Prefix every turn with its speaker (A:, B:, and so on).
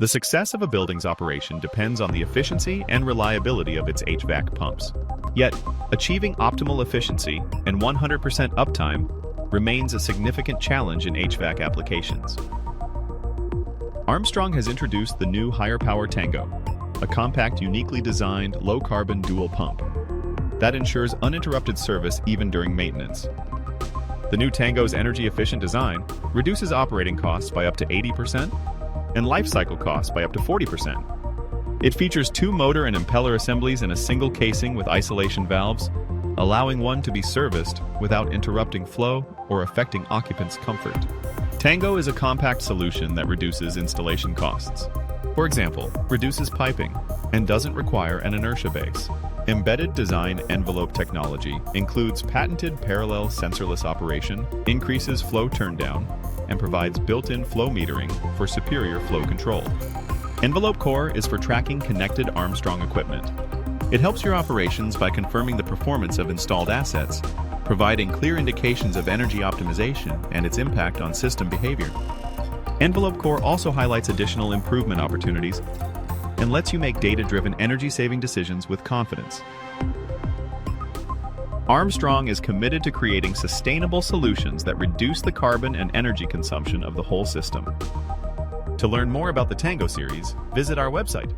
A: The success of a building's operation depends on the efficiency and reliability of its HVAC pumps. Yet, achieving optimal efficiency and 100% uptime remains a significant challenge in HVAC applications. Armstrong has introduced the new higher power Tango, a compact, uniquely designed, low-carbon dual pump that ensures uninterrupted service even during maintenance. The new Tango's energy-efficient design reduces operating costs by up to 80% and life cycle costs by up to 40%. It features 2 motor and impeller assemblies in a single casing with isolation valves, allowing one to be serviced without interrupting flow or affecting occupants' comfort. Tango is a compact solution that reduces installation costs. For example, reduces piping and doesn't require an inertia base. Embedded design envelope technology includes patented parallel sensorless operation, increases flow turndown, and provides built-in flow metering for superior flow control. Envelope Core is for tracking connected Armstrong equipment. It helps your operations by confirming the performance of installed assets, providing clear indications of energy optimization and its impact on system behavior. Envelope Core also highlights additional improvement opportunities and lets you make data-driven energy-saving decisions with confidence. Armstrong is committed to creating sustainable solutions that reduce the carbon and energy consumption of the whole system. To learn more about the Tango series, visit our website.